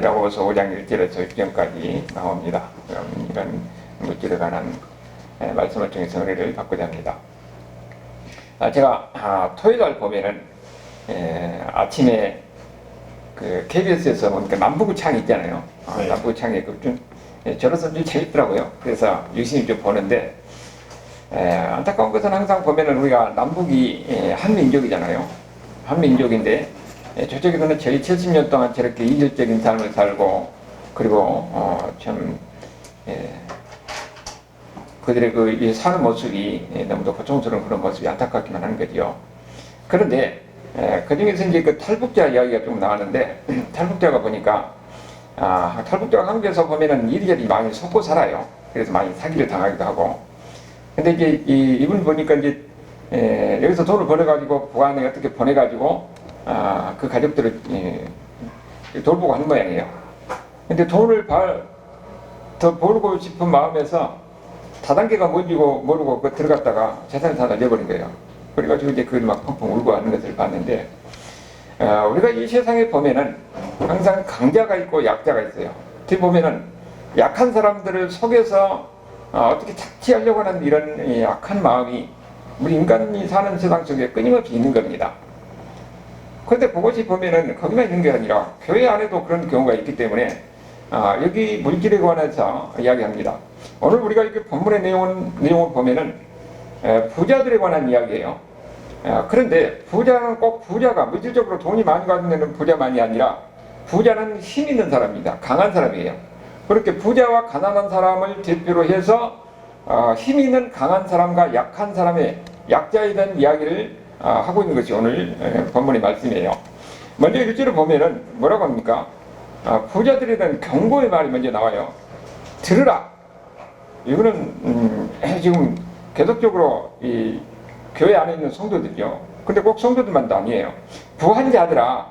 야고보서 5장 1절에서 6절까지 나옵니다. 그럼 이런 물질에 관한 말씀을 통해서 은혜를 받고자 합니다. 제가 토요일날 보면은 아침에 그 KBS에서 보니까 남부구창이 있잖아요. 네. 남부구창에 저로서 좀 재밌더라고요. 그래서 유심히 좀 보는데 안타까운 것은 항상 보면은 우리가 남북이 한민족이잖아요. 한민족인데 저쪽에서는 저희 70년 동안 저렇게 이질적인 삶을 살고 그리고 참 그들의 그 사는 모습이 너무도 고통스러운 그런 모습이 안타깝기만 하는 거죠. 그런데 그 중에서 이제 그 탈북자 이야기가 좀 나왔는데 탈북자가 보니까 탈북자가 한국에서 보면은 이리저리 많이 속고 살아요. 그래서 많이 사기를 당하기도 하고. 근데 이제 이분 보니까 이제 여기서 돈을 벌어가지고 보안에 어떻게 보내가지고 그 가족들을 돌보고 하는 모양이에요. 근데 돈을 더 벌고 싶은 마음에서 다단계가 뭔지고 모르고 들어갔다가 재산을 다 날려버린 거예요. 그래가지고 이제 그걸 막 펑펑 울고 하는 것을 봤는데 우리가 이 세상에 보면은 항상 강자가 있고 약자가 있어요. 어떻게 보면은 약한 사람들을 속여서 어떻게 착취하려고 하는 이런 약한 마음이 우리 인간이 사는 세상 속에 끊임없이 있는 겁니다. 그런데 그것이 보면은 거기만 있는 게 아니라 교회 안에도 그런 경우가 있기 때문에 여기 물질에 관해서 이야기합니다. 오늘 우리가 이렇게 본문의 내용을 보면은 부자들에 관한 이야기예요. 그런데 부자는 꼭 부자가 물질적으로 돈이 많이 가지고 있는 부자만이 아니라 부자는 힘 있는 사람입니다. 강한 사람이에요. 그렇게 부자와 가난한 사람을 대표로 해서 힘 있는 강한 사람과 약한 사람의 약자에 대한 이야기를 하고 있는 것이 오늘 본문의 말씀이에요. 먼저 1절을 보면은 뭐라고 합니까? 부자들에 대한 경고의 말이 먼저 나와요. 들으라. 이거는 지금 계속적으로 이 교회 안에 있는 성도들이요. 근데 꼭 성도들만도 아니에요. 부한 자들아,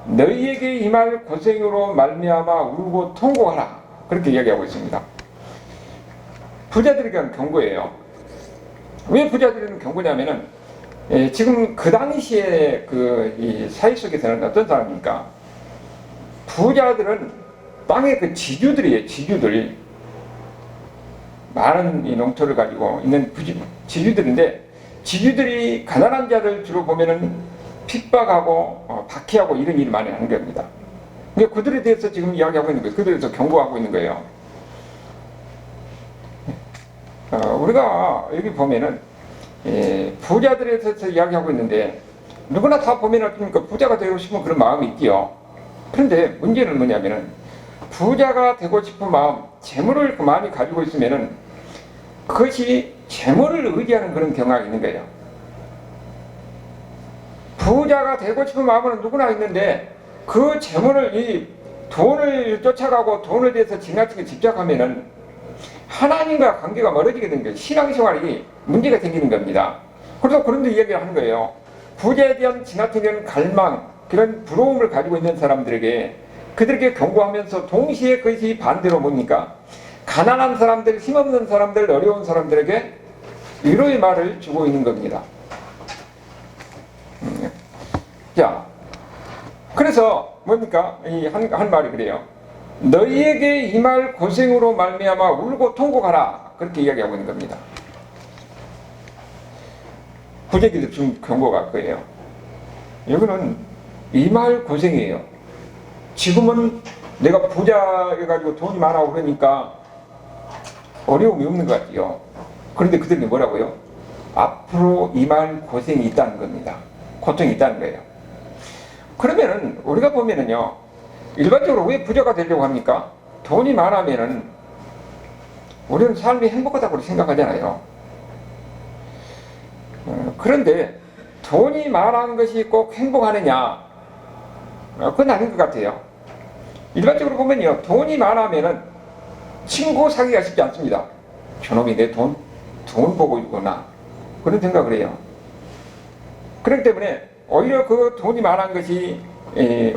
너희에게 임할 고생으로 말미암아 울고 통곡하라. 그렇게 이야기하고 있습니다. 부자들에게 한 경고예요. 왜 부자들에게는 경고냐면은 지금 그 당시에 이 사회 속에서는 어떤 사람입니까? 부자들은 땅의 그 지주들이에요. 지주들. 많은 이 농토를 가지고 있는 지주들인데 지주들이 가난한 자들 주로 보면은 핍박하고 박해하고 이런 일을 많이 하는 겁니다. 근데 그들에 대해서 지금 이야기하고 있는 거예요. 그들에 대해서 경고하고 있는 거예요. 우리가 여기 보면은 부자들에 대해서 이야기하고 있는데 누구나 다 보면 어떻습니까? 부자가 되고 싶은 그런 마음이 있지요. 그런데 문제는 뭐냐면은 부자가 되고 싶은 마음, 재물을 많이 가지고 있으면은 그것이 재물을 의지하는 그런 경향이 있는 거예요. 부자가 되고 싶은 마음은 누구나 있는데 그 재물을 이 돈을 쫓아가고 돈에 대해서 지나치게 집착하면은 하나님과 관계가 멀어지게 되는 거예요. 신앙생활이 문제가 생기는 겁니다. 그래서 그런데 이야기를 하는 거예요. 부자에 대한 지나치는 갈망, 그런 부러움을 가지고 있는 사람들에게 그들에게 경고하면서 동시에 그것이 반대로 뭡니까? 가난한 사람들, 힘없는 사람들, 어려운 사람들에게 위로의 말을 주고 있는 겁니다. 자, 그래서 뭡니까? 한 말이 그래요. 너희에게 임할 고생으로 말미암아 울고 통곡하라. 그렇게 이야기하고 있는 겁니다. 부자에게 준 경고가 그거예요. 여기는 임할 고생이에요. 지금은 내가 부자여가지고 돈이 많아 그러니까 어려움이 없는 것 같아요. 그런데 그들이 뭐라고요? 앞으로 임할 고생이 있다는 겁니다. 고통이 있다는 거예요. 그러면은 우리가 보면은요, 일반적으로 왜 부자가 되려고 합니까? 돈이 많으면은 우리는 삶이 행복하다고 생각하잖아요. 그런데 돈이 많은 것이 꼭 행복하느냐? 그건 아닌 것 같아요. 일반적으로 보면요, 돈이 많으면은 친구 사귀기가 쉽지 않습니다. 저놈이 내 돈 보고 있구나. 그런 생각을 해요. 그렇기 때문에 오히려 그 돈이 많은 것이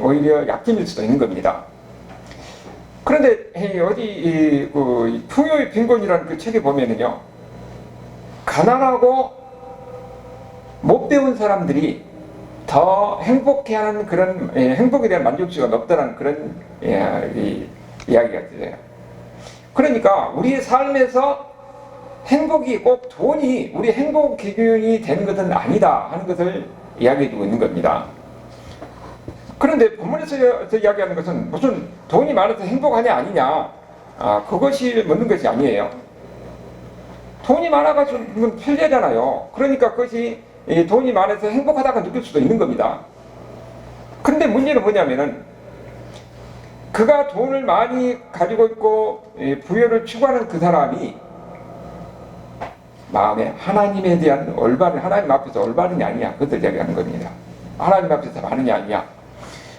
오히려 약점일 수도 있는 겁니다. 그런데 어디 그 풍요의 빈곤이라는 그 책에 보면은요, 가난하고 못 배운 사람들이 더 행복해하는 그런 행복에 대한 만족도가 높다는 그런 이야기가 들려요. 그러니까 우리의 삶에서 행복이 꼭 돈이 우리 행복 기준이 되는 것은 아니다 하는 것을 이야기해주고 있는 겁니다. 그런데 본문에서 이야기하는 것은 무슨 돈이 많아서 행복하냐 아니냐, 그것이 묻는 것이 아니에요. 돈이 많아가지고 편리하잖아요. 그러니까 그것이 돈이 많아서 행복하다고 느낄 수도 있는 겁니다. 그런데 문제는 뭐냐면은 그가 돈을 많이 가지고 있고 부여를 추구하는 그 사람이 마음에 하나님에 대한 올바른, 하나님 앞에서 올바른이 아니야, 그것을 이야기하는 겁니다. 하나님 앞에서 많으냐 아니냐.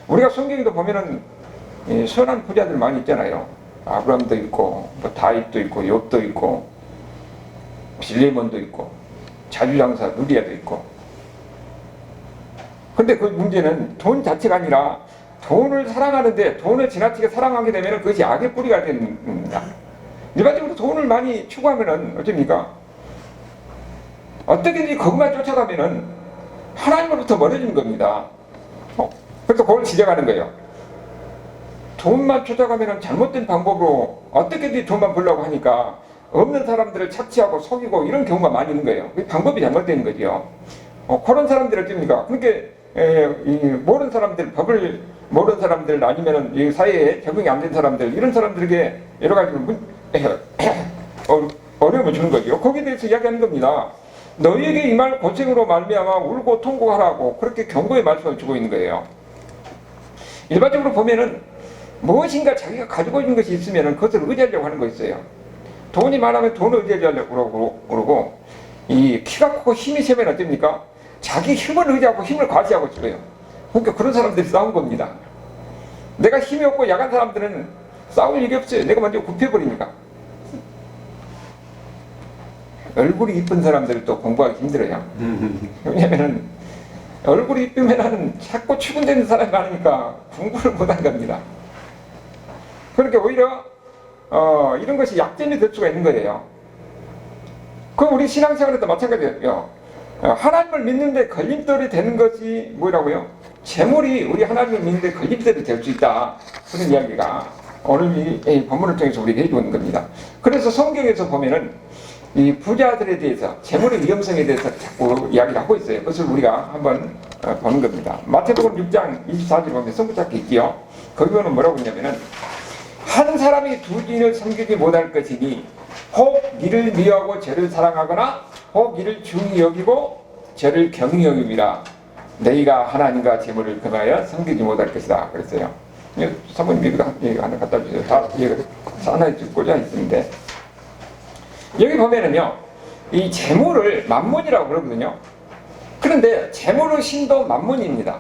우리가 성경에도 보면은 선한 부자들 많이 있잖아요. 아브라함도 있고 뭐 다윗도 있고 욥도 있고 빌레몬도 있고 자주장사 누리야도 있고. 근데 그 문제는 돈 자체가 아니라 돈을 사랑하는데 돈을 지나치게 사랑하게 되면 그것이 악의 뿌리가 되는 겁니다. 일반적으로 돈을 많이 추구하면은 어쩝니까? 어떻게든지 그것만 쫓아가면은 하나님으로부터 멀어지는 겁니다. 그래서 그걸 지적하는 거예요. 돈만 쫓아가면은 잘못된 방법으로 어떻게든지 돈만 벌려고 하니까 없는 사람들을 착취하고 속이고 이런 경우가 많이 있는 거예요. 방법이 잘못된 거죠. 그런 사람들을 찝니까? 그러니까 모르는 사람들, 법을 모르는 사람들 아니면은 이 사회에 적응이 안 된 사람들, 이런 사람들에게 여러 가지 어려움을 주는 거죠. 거기에 대해서 이야기하는 겁니다. 너희에게 임할 고생으로 말미암아 울고 통곡하라고 그렇게 경고의 말씀을 주고 있는 거예요. 일반적으로 보면은 무엇인가 자기가 가지고 있는 것이 있으면은 그것을 의지하려고 하는 거 있어요. 돈이 많으면 돈을 의지하려고 그러고, 이 키가 크고 힘이 세면 어떻습니까? 자기 힘을 의지하고 힘을 과시하고 싶어요. 그러니까 그런 사람들이 싸운 겁니다. 내가 힘이 없고 약한 사람들은 싸울 일이 없어요. 내가 먼저 굽혀버리니까. 얼굴이 이쁜 사람들은 또 공부하기 힘들어요. 왜냐면은 얼굴이 이쁘면은 자꾸 추근되는 사람이 많으니까 공부를 못한 겁니다. 그러니까 오히려 이런 것이 약점이 될 수가 있는 거예요. 그럼 우리 신앙생활에도 마찬가지예요. 하나님을 믿는데 걸림돌이 되는 것이 뭐라고요? 재물이 우리 하나님을 믿는데 걸림돌이 될 수 있다. 그런 이야기가 오늘 이 본문을 통해서 우리에게 해주는 겁니다. 그래서 성경에서 보면은 이 부자들에 대해서 재물의 위험성에 대해서 자꾸 이야기를 하고 있어요. 그것을 우리가 한번 보는 겁니다. 마태복음 6장 24절 보면 성부잡기 있지요. 거기 보면 뭐라고 했냐면은 한 사람이 두 주인을 섬기지 못할 것이니 혹 이를 미워하고 저를 사랑하거나 혹 이를 중히 여기고 저를 경히 여김이라 너희가 하나님과 재물을 금하여 섬기지 못할 것이다. 그랬어요. 사모님 이거 하나 갖다 주세요. 다 하나에 꽂아 있는데 여기 보면은요, 이 재물을 만문이라고 그러거든요. 그런데 재물의 신도 만문입니다.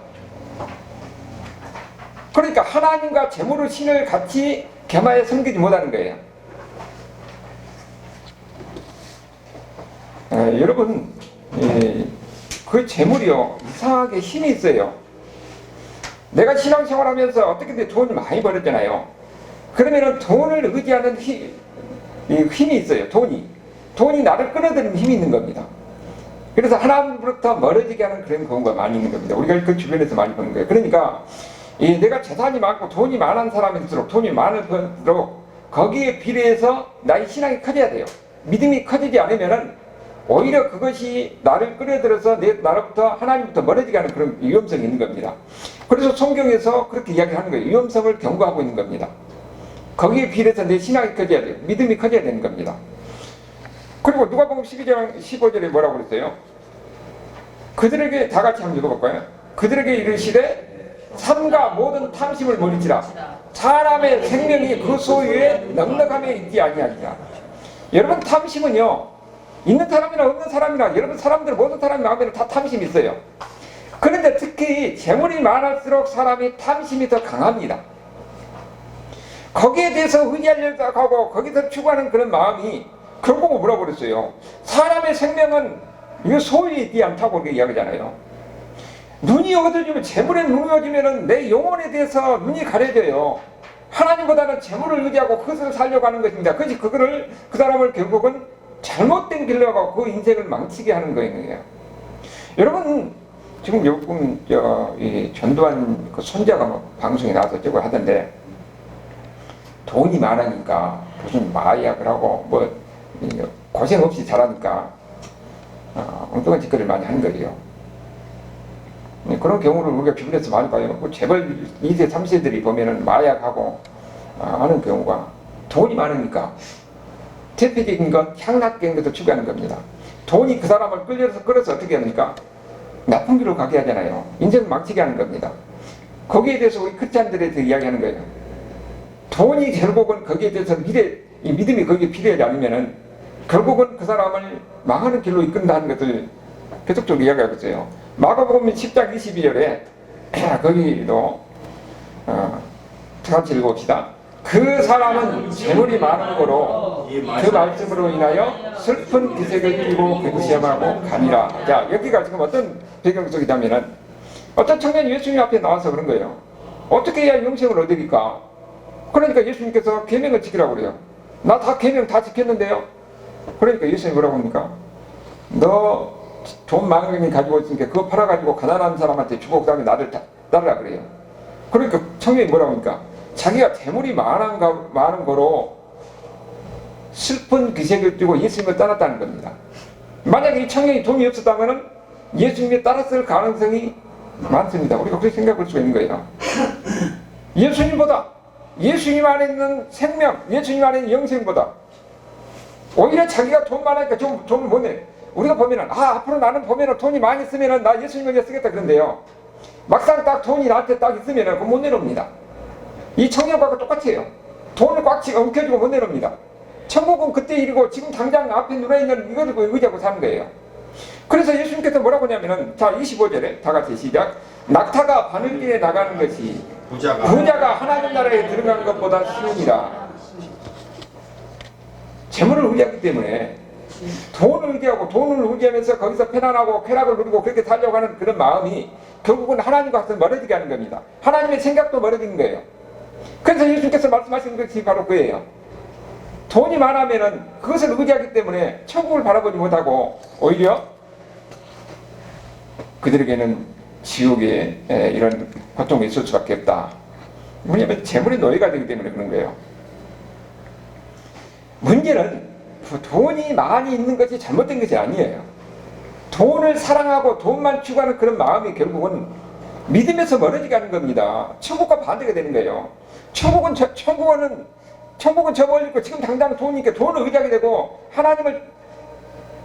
그러니까 하나님과 재물의 신을 같이 겸하여 섬기지 못하는 거예요. 여러분, 그 재물이요, 이상하게 힘이 있어요. 내가 신앙생활하면서 어떻게든 돈을 많이 벌었잖아요. 그러면은 돈을 의지하는 힘이 있어요. 돈이 나를 끌어들이는 힘이 있는 겁니다. 그래서 하나님으로부터 멀어지게 하는 그런 경우가 많이 있는 겁니다. 우리가 그 주변에서 많이 보는 거예요. 그러니까 내가 재산이 많고 돈이 많은 사람일수록, 돈이 많을수록 거기에 비례해서 나의 신앙이 커져야 돼요. 믿음이 커지지 않으면은 오히려 그것이 나를 끌어들여서 나로부터 하나님부터 멀어지게 하는 그런 위험성이 있는 겁니다. 그래서 성경에서 그렇게 이야기하는 거예요. 위험성을 경고하고 있는 겁니다. 거기에 비례해서 내 신앙이 커져야 돼요. 믿음이 커져야 되는 겁니다. 그리고 누가복음 12장 15절에 뭐라고 그랬어요? 그들에게 다 같이 한번 읽어볼까요? 그들에게 이르시되 삼가 모든 탐심을 물리치라. 사람의 생명이 그 소유에 넉넉함에 있지 아니하리라. 여러분, 탐심은요, 있는 사람이나 없는 사람이나 여러분 사람들 모든 사람 마음에는 다 탐심이 있어요. 그런데 특히 재물이 많을수록 사람이 탐심이 더 강합니다. 거기에 대해서 의지하려고 하고 거기서 추구하는 그런 마음이 결국은 뭐라고 그랬어요? 사람의 생명은 이거 소유에 있지 않다고 그렇게 이야기하잖아요. 눈이 어두워지면, 재물에 눈이 어두워지면 내 영혼에 대해서 눈이 가려져요. 하나님보다는 재물을 의지하고 그것을 살려고 하는 것입니다. 그것이 그 사람을 결국은 잘못된 길로 가고 그 인생을 망치게 하는 거예요. 여러분, 지금 요즘 이 전두환 그 손자가 뭐 방송에 나와서 저거 하던데, 돈이 많으니까 무슨 마약을 하고 뭐 고생 없이 잘하니까 엉뚱한 짓거리를 많이 하는 거예요. 그런 경우를 우리가 주변에서 많이 봐요. 뭐 재벌 2세, 3세들이 보면은 마약하고 하는 경우가 돈이 많으니까. 대표적인 건 향락경제도 추구하는 겁니다. 돈이 그 사람을 끌어서 어떻게 합니까? 나쁜 길로 가게 하잖아요. 인생을 망치게 하는 겁니다. 거기에 대해서 우리 크리스찬들한테 이야기하는 거예요. 돈이 결국은 거기에 대해서 이 믿음이 거기에 필요하지 않으면은 결국은 그 사람을 망하는 길로 이끈다는 것을 계속적으로 이야기하고 있어요. 마가복음 10장 22절에 거기도 같이 읽어봅시다. 그 사람은 재물이 많은 거로 그 말씀으로 인하여 슬픈 기색을 띠고 궤도시험하고 가니라. 자, 여기가 지금 어떤 배경 속이냐면은 어떤 청년이 예수님 앞에 나와서 그런 거예요. 어떻게 해야 영생을 얻으니까? 그러니까 예수님께서 계명을 지키라고 그래요. 나 다 계명 다 지켰는데요. 그러니까 예수님이 뭐라고 합니까? 너 돈 많이 가지고 있으니까 그거 팔아가지고 가난한 사람한테 주고 그 다음에 나를 따르라 그래요. 그러니까 청년이 뭐라고 합니까? 자기가 재물이 많은 거로 슬픈 기색을 띠고 예수님을 따랐다는 겁니다. 만약에 이 청년이 돈이 없었다면 예수님이 따랐을 가능성이 많습니다. 우리가 그렇게 생각할 수가 있는 거예요. 예수님보다, 예수님 안에 있는 생명, 예수님 안에 있는 영생보다 오히려 자기가 돈 많으니까 돈을 못 내. 우리가 보면은 앞으로 나는 보면은 돈이 많이 있으면은 나 예수님을 위해 쓰겠다 그런데요. 막상 딱 돈이 나한테 딱 있으면은 그거 못 내놓습니다. 이 청년과 똑같아요. 돈을 꽉 엉켜주고 못 내놓습니다. 천국은 그때 일이고 지금 당장 앞에 눈에 있는 이걸 의지하고 사는 거예요. 그래서 예수님께서 뭐라고 하냐면은, 자 25절에 다 같이 시작. 낙타가 바늘길에 나가는 것이 부자가 하나님 나라에 들어가는 것보다 쉬우니라. 재물을 의지하기 때문에 돈을 의지하고 돈을 의지하면서 거기서 편안하고 쾌락을 누리고 그렇게 살려고 하는 그런 마음이 결국은 하나님과 멀어지게 하는 겁니다. 하나님의 생각도 멀어지는 거예요. 그래서 예수님께서 말씀하신 것이 바로 그예요. 돈이 많으면은 그것을 의지하기 때문에 천국을 바라보지 못하고 오히려 그들에게는 지옥에 이런 고통이 있을 수밖에 없다. 왜냐하면 재물의 노예가 되기 때문에 그런 거예요. 문제는 돈이 많이 있는 것이 잘못된 것이 아니에요. 돈을 사랑하고 돈만 추구하는 그런 마음이 결국은 믿음에서 멀어지게 하는 겁니다. 천국과 반대가 되는 거예요. 천국은 저 멀리 있고 지금 당장 돈이니까 돈을 의지하게 되고 하나님을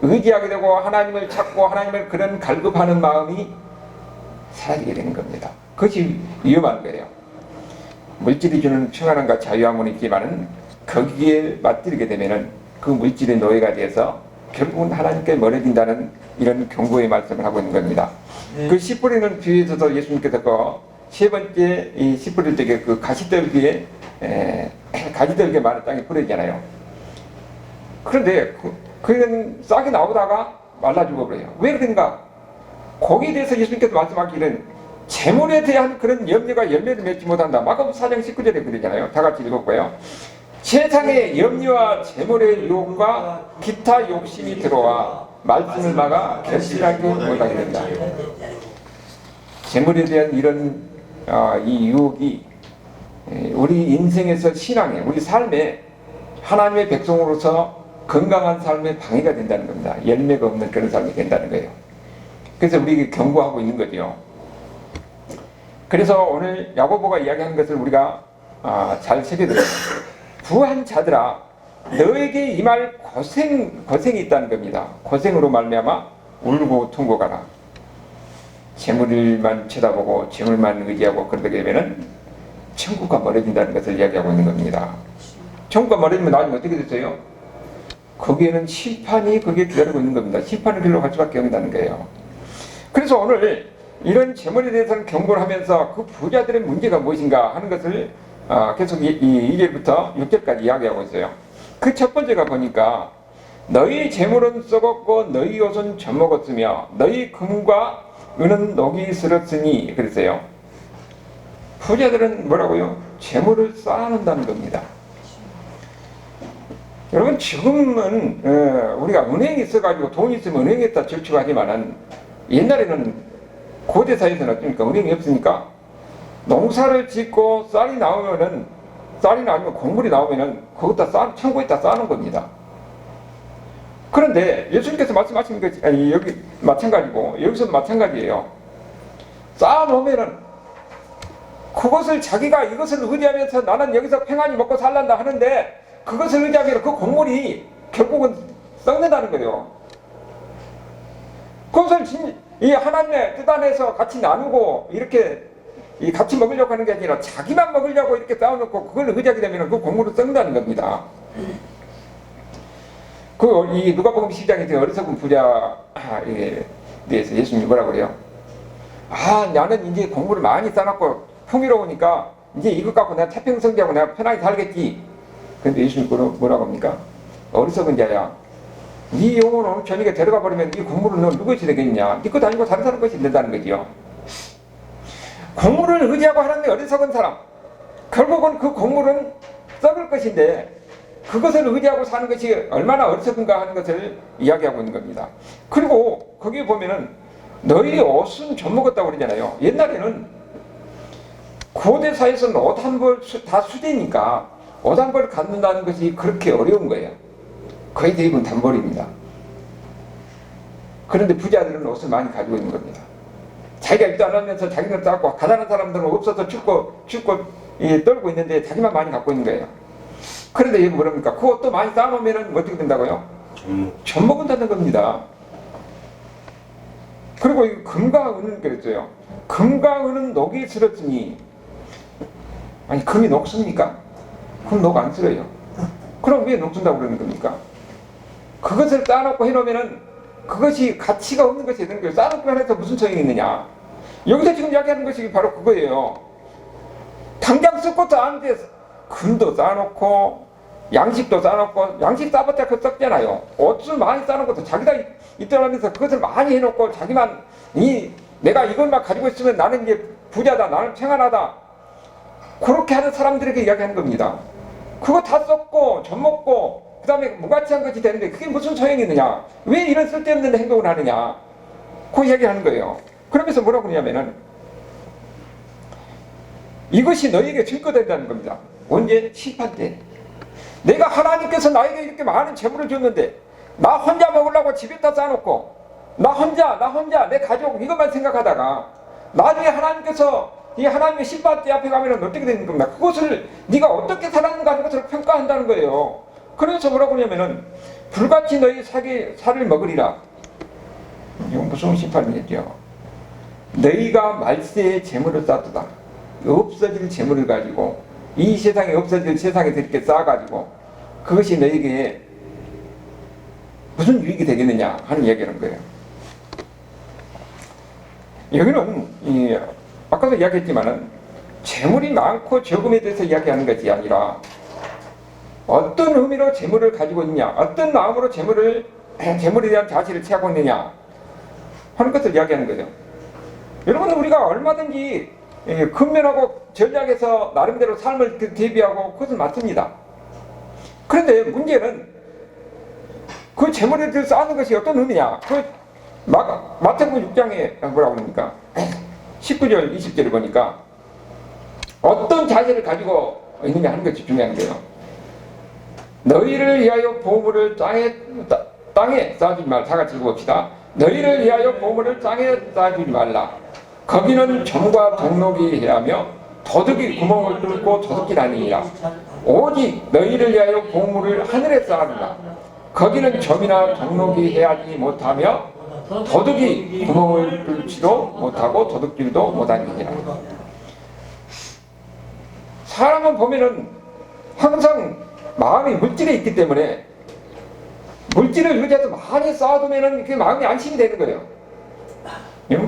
의지하게 되고 하나님을 찾고 하나님을 그런 갈급하는 마음이 사라지게 되는 겁니다. 그것이 위험한 거예요. 물질이 주는 평안함과 자유함은 있지만은 거기에 맞들게 되면은 그 물질의 노예가 돼서 결국은 하나님께 멀어진다는 이런 경고의 말씀을 하고 있는 겁니다. 그 씨 뿌리는 뒤에서도 예수님께서 그 세 번째 이 씨 뿌릴 때 그 가시떨기에 가지떨기에 많은 땅에 뿌리잖아요. 그런데 그는 싹이 나오다가 말라 죽어버려요. 왜 그런가? 거기에 대해서 예수님께서 말씀하기는 재물에 대한 그런 염려가 열매를 맺지 못한다. 마가복음 4장 19절에 그러잖아요. 다 같이 읽었고요. 세상의 염려와 재물의 유혹과 기타 욕심이 들어와 말씀을 막아 결실하게 못하게 된다. 재물에 대한 이런 이 유혹이 우리 인생에서 신앙에 우리 삶에 하나님의 백성으로서 건강한 삶에 방해가 된다는 겁니다. 열매가 없는 그런 삶이 된다는 거예요. 그래서 우리에게 경고하고 있는 거죠. 그래서 오늘 야고보가 이야기하는 것을 우리가 잘 새겨들어요. 부한 자들아 너에게 임할 고생이 있다는 겁니다. 고생으로 말미암아 울고 통곡하라. 재물만 쳐다보고 재물만 의지하고 그러게 되면은 천국과 멀어진다는 것을 이야기하고 있는 겁니다. 천국과 멀어지면 나중에 어떻게 됐어요? 거기에는 심판이 거기에 기다리고 있는 겁니다. 심판의 길로 갈 수밖에 없다는 거예요. 그래서 오늘 이런 재물에 대해서는 경고를 하면서 그 부자들의 문제가 무엇인가 하는 것을 계속 2절부터 6절까지 이야기하고 있어요. 그 첫 번째가 보니까 너희 재물은 썩었고 너희 옷은 젖먹었으며 너희 금과 은은 녹이 슬었으니 그랬어요. 부자들은 뭐라고요? 재물을 쌓아놓는다는 겁니다. 여러분 지금은 우리가 은행이 있어가지고 돈이 있으면 은행에다 저축하지만은 옛날에는 고대사에서는 어떻습니까? 은행이 없으니까 농사를 짓고 쌀이 나오면은, 쌀이나 아니면 곡물이 나오면은 그것다 창고에다 쌓는 겁니다. 그런데 예수님께서 말씀하신 것이, 아니, 여기 마찬가지고, 여기서도 마찬가지예요. 쌓아놓으면은 그것을 자기가 이것을 의지하면서 나는 여기서 평안히 먹고 살란다 하는데 그것을 의지하면 그 곡물이 결국은 썩는다는 거예요. 그것을 이 하나님의 뜻 안에서 같이 나누고 이렇게 같이 먹으려고 하는 게 아니라 자기만 먹으려고 이렇게 쌓아놓고 그걸 의지하게 되면 그 곡물은 썩는다는 겁니다. 이 누가복음 12장에 어리석은 부자에 대해서 예수님이 뭐라고 그래요? 나는 이제 곡물을 많이 쌓아놓고 풍요로우니까 이제 이것 갖고 내가 태평성대하고 내가 편하게 살겠지. 근데 예수님이 뭐라고 합니까? 어리석은 자야, 네 영혼을 오늘 저녁에 데려가 버리면 이 곡물을 너 누구지 되겠냐? 네 것 아니고 다른 사람 것이 된다는 거지요. 곡물을 의지하고 하는데 어리석은 사람, 결국은 그 곡물은 썩을 것인데 그것을 의지하고 사는 것이 얼마나 어리석은가 하는 것을 이야기하고 있는 겁니다. 그리고 거기에 보면은 너희 옷은 좀 먹었다고 그러잖아요. 옛날에는 고대사에서는 옷 한 벌 다 수제니까 옷 한 벌 갖는다는 것이 그렇게 어려운 거예요. 거의 대부분 단벌입니다. 그런데 부자들은 옷을 많이 가지고 있는 겁니다. 자기가 입도 안 하면서 자기는 쌓고, 가난한 사람들은 없어서 춥고 떨고 있는데 자기만 많이 갖고 있는 거예요. 그런데 이게 뭐랍니까? 그 옷도 많이 쌓아놓으면 어떻게 된다고요? 좀 먹는다는 겁니다. 그리고 금과 은은 그랬어요. 금과 은은 녹이 슬었으니, 아니 금이 녹습니까? 그럼 녹 안 슬어요. 그럼 왜 녹순다고 그러는 겁니까? 그것을 쌓아놓고 해놓으면은 그것이 가치가 없는 것이 되는 거예요. 쌓아놓기만 해서 무슨 소용이 있느냐? 여기서 지금 이야기하는 것이 바로 그거예요. 당장 쓸 것도 아닌데 금도 쌓아놓고 양식도 쌓아놓고, 양식 쌓아봤자 그거 썩잖아요. 옷을 많이 쌓아놓고 자기가 있더라면서 그것을 많이 해놓고 자기만 내가 이것만 가지고 있으면 나는 이제 부자다, 나는 평안하다, 그렇게 하는 사람들에게 이야기하는 겁니다. 그거 다 썼고 젖 먹고 그 다음에 무가치한 것이 되는데 그게 무슨 소용이 있느냐? 왜 이런 쓸데없는 행동을 하느냐? 그 이야기를 하는 거예요. 그러면서 뭐라고 그러냐면은 이것이 너희에게 증거된다는 겁니다. 언제? 심판 때. 내가 하나님께서 나에게 이렇게 많은 재물을 줬는데 나 혼자 먹으려고 집에다 쌓아놓고 나 혼자 내 가족 이것만 생각하다가 나중에 하나님께서 이 하나님의 심판대 앞에 가면 어떻게 되는 겁니다. 그것을 네가 어떻게 살았는가 하는 것을 평가한다는 거예요. 그래서 뭐라고 하냐면은 불같이 너희 살을 먹으리라. 이건 무슨 심판이겠죠. 너희가 말세의 재물을 쌓았다. 없어질 재물을 가지고 이 세상에 없어질 세상에서 이렇게 쌓아가지고 그것이 너에게 무슨 유익이 되겠느냐 하는 이야기하는 거예요. 여기는 아까도 이야기했지만은 재물이 많고 적음에 대해서 이야기하는 것이 아니라 어떤 의미로 재물을 가지고 있느냐, 어떤 마음으로 재물에 대한 자질을 취하고 있느냐 하는 것을 이야기하는 거죠. 여러분, 우리가 얼마든지 근면하고 전략해서 나름대로 삶을 대비하고 그것은 맞습니다. 그런데 문제는 그 재물에 대해서 쌓는 것이 어떤 의미냐. 마태복음 6장에 뭐라고 합니까? 19절 20절을 보니까 어떤 자세를 가지고 있느냐 하는 것이 중요한 거예요. 너희를 위하여 보물을 땅에 쌓아주지 말라. 다 같이 읽어봅시다. 너희를 위하여 보물을 땅에 쌓아주지 말라. 거기는 점과 동록이 해하며 도둑이 구멍을 뚫고 도둑질 아니니라. 오직 너희를 위하여 보물을 하늘에 쌓아주라. 거기는 점이나 동록이 해하지 못하며 도둑이 구멍을 뚫지도 못하고 도둑질도 못하니라. 사람은 보면은 항상 마음이 물질에 있기 때문에 물질을 의지해서 많이 쌓아두면은 그 마음이 안심이 되는 거예요.